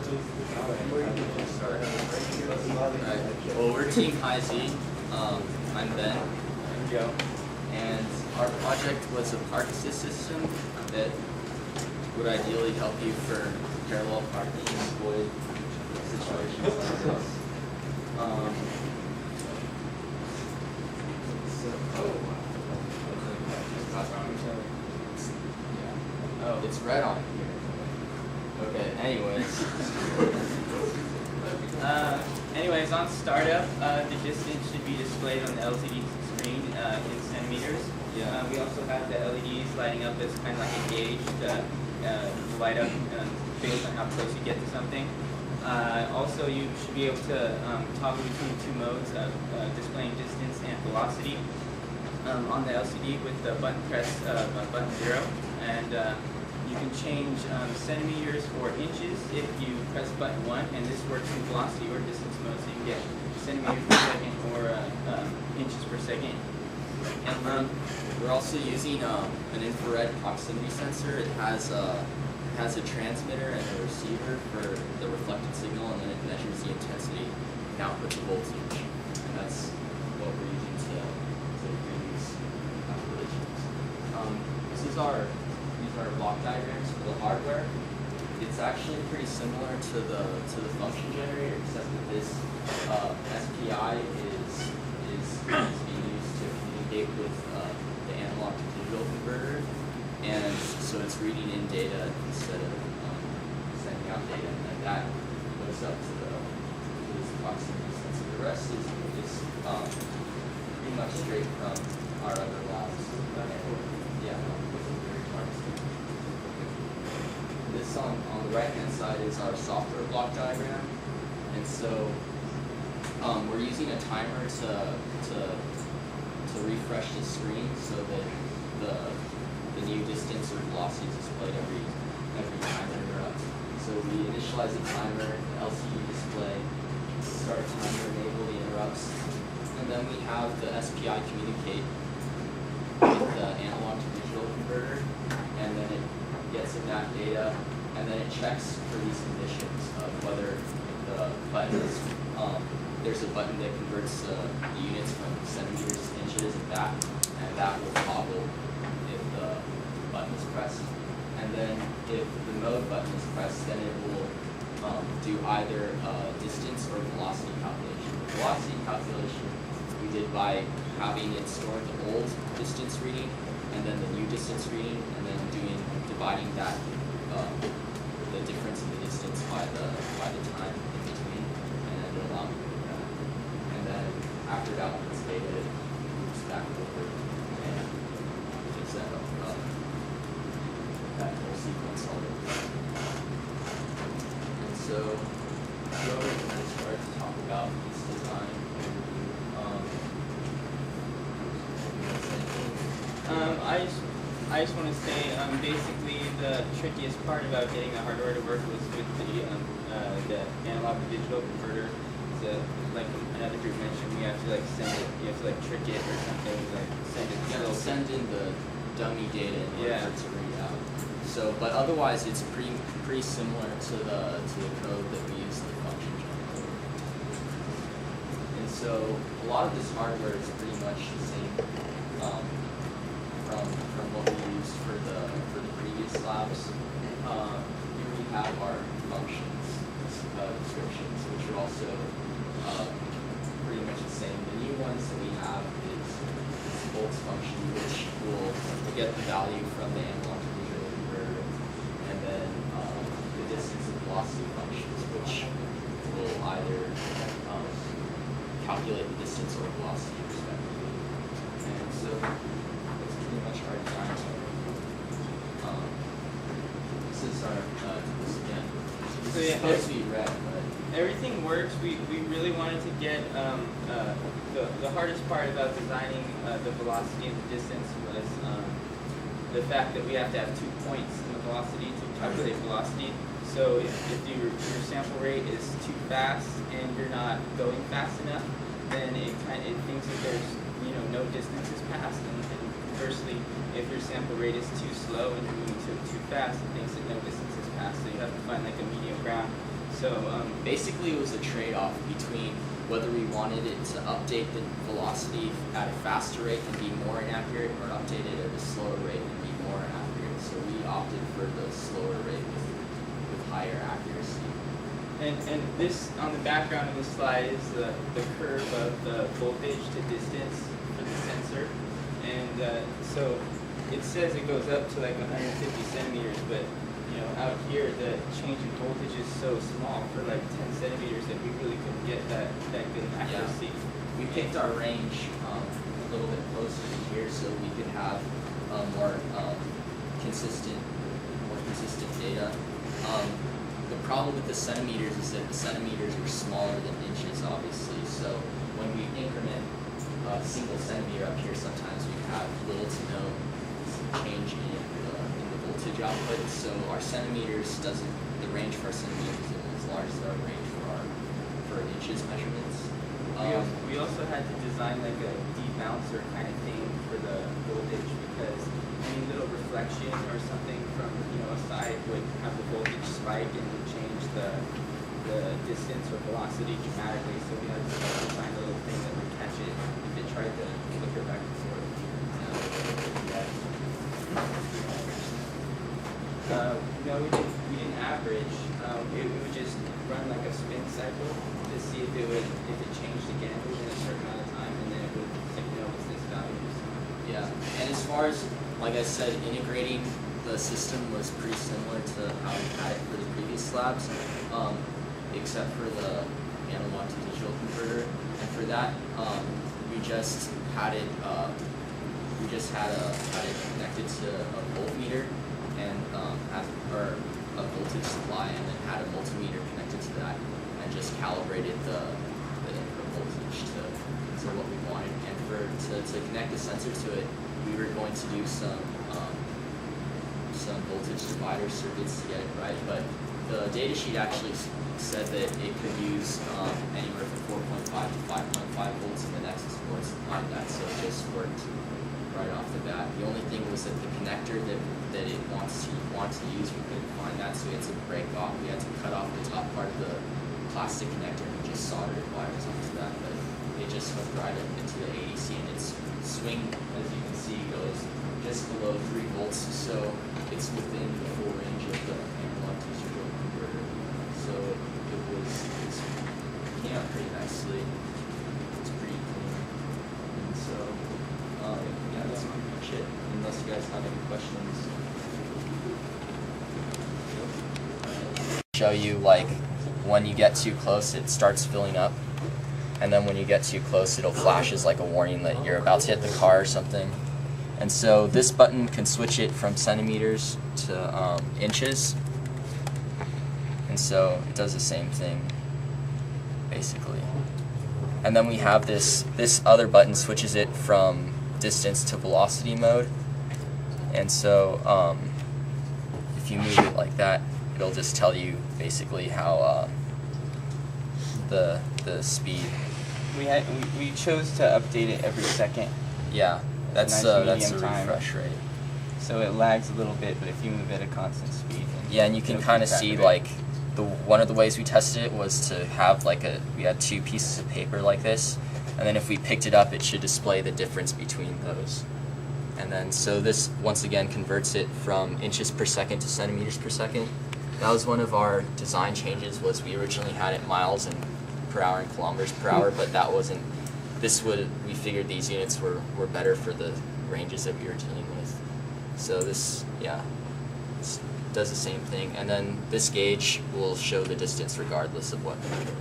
Alright, well, we're Team High Z. I'm Ben. I'm Joe. And our project was a park assist system that would ideally help you for parallel parking and avoid situations like this. Oh, it's red on here. Okay, anyways, on startup, the distance should be displayed on the LCD screen in centimeters. Yeah. We also have the LEDs lighting up as kind of like a gauge to light up based on how close you get to something. Also, you should be able to toggle between two modes of displaying distance and velocity on the LCD with the button press button 0, and you can change centimeters or inches if you press button 1, and this works in velocity or distance mode, so you can get centimeters per second or inches per second. And we're also using an infrared proximity sensor. It has a transmitter and a receiver for the reflected signal, and then it measures the intensity and outputs the voltage. And that's what we're using to do these calculations. These are block diagrams for the hardware. It's actually pretty similar to the function generator, except that this SPI is being used to communicate with the analog to digital converter, and so it's reading in data instead of sending out data, and that goes up to this proximity sensor. The rest is pretty much straight from our other labs. Yeah. This on the right-hand side is our software block diagram, and so we're using a timer to refresh the screen so that the new distance or velocity is displayed every time it interrupts. So we initialize the timer, the LCD display, start timer, enable the interrupts, and then we have the SPI communicate with the analog to digital converter, and then it gets in that data, and then it checks for these conditions of whether the button is, there's a button that converts the units from centimeters to inches, and that will toggle if the button is pressed. And then if the mode button is pressed, then it will do either distance or velocity calculation. The velocity calculation we did by having it store the old distance reading and then the new distance reading, and then dividing that the difference in the distance by the time in between, and then along and then after that one is data, it moves back over and gives that that whole sequence all the way. And so Joe is going to start to talk about this design. I just want to say, basically, the trickiest part about getting the hardware to work was with the analog to digital converter. So, like another group mentioned, we have to send it. You have to trick it or something. Send it. Yeah, send in the dummy data in order to read out. So, but otherwise, it's pretty similar to the code that we use in the function generator. And so, a lot of this hardware is pretty much the same. From what we used for the previous labs. Here we have our functions descriptions, which are also pretty much the same. The new ones that we have is volts function, which will get the value from the analog to digital converter, and then the distance and velocity functions, which will either calculate the distance or velocity respectively. And so pretty much our design. This is our this again. So yeah, supposed to be red, but everything works. We really wanted to get the hardest part about designing the velocity and the distance was the fact that we have to have 2 points in the velocity to calculate velocity. So if your sample rate is too fast and you're not going fast enough, then it thinks that there's no distance is passed, and conversely, if your sample rate is too slow and you're moving too fast, it thinks that no distance is passed. So you have to find a medium ground. So basically it was a trade-off between whether we wanted it to update the velocity at a faster rate and be more inaccurate, or update it at a slower rate and be more inaccurate. So we opted for the slower rate with higher accuracy. And this, on the background of the slide, is the curve of the voltage to distance for the sensor. And so it says it goes up to like 150 centimeters, but out here the change in voltage is so small for like 10 centimeters that we really couldn't get that good accuracy. Yeah. We picked our range a little bit closer to here so we could have more consistent data. The problem with the centimeters is that the centimeters are smaller than inches, obviously. So when we increment a single centimeter up here, sometimes we have little to no change in the voltage output. So our centimeters the range for our centimeters isn't as large as our range for inches measurements. We also had to design like a debouncer kind of thing for the voltage, because any little reflection or something from a side would have the voltage spike and would change the distance or velocity dramatically. So we had to design a little thing that would catch it if it tried to flicker back and forth. No, we didn't average. We would just run like a spin cycle to see if it changed again within a certain amount of time, and then it would signal us this value. Yeah, and as far as, like I said, integrating the system was pretty similar to how we had it for the previous labs, except for the analog to digital converter. And for that, we just had it connected to a voltmeter and or a voltage supply, and then had a multimeter connected to that, and just calibrated the input voltage to what we wanted. And to connect the sensor to it, we were going to do some voltage divider circuits to get it right. But the datasheet actually said that it could use anywhere from 4.5 to 5.5 volts in the Nexus board supply that, so it just worked right off the bat. The only thing was that the connector that it wants to use, we couldn't find that, so we had to break off. We had to cut off the top part of the plastic connector and just soldered wires onto that. But it just hooked right up into the ADC, and its swing, as you can see, goes just below 3 volts, so it's within the full range of the analog to digital converter. So it came out pretty nicely. It's pretty clean. And so yeah, that's pretty much it. Unless you guys have any questions. Show you, like, when you get too close it starts filling up, and then when you get too close it'll flash as like a warning that you're about to hit the car or something. And so this button can switch it from centimeters to inches, and so it does the same thing basically. And then we have this other button switches it from distance to velocity mode, and so if you move it like that, it'll just tell you basically how the speed. We chose to update it every second. Yeah, that's nice that's the medium time. refresh rate. So it lags a little bit, but if you move at a constant speed. Yeah, and you can kind of see, like, one of the ways we tested it was to have we had 2 pieces of paper like this, and then if we picked it up it should display the difference between those. And then so this once again converts it from inches per second to centimeters per second. That was one of our design changes, was we originally had it miles per hour and kilometers per hour, but that wasn't, we figured these units were better for the ranges that we were dealing with. So this, yeah, this does the same thing. And then this gauge will show the distance regardless of what measure.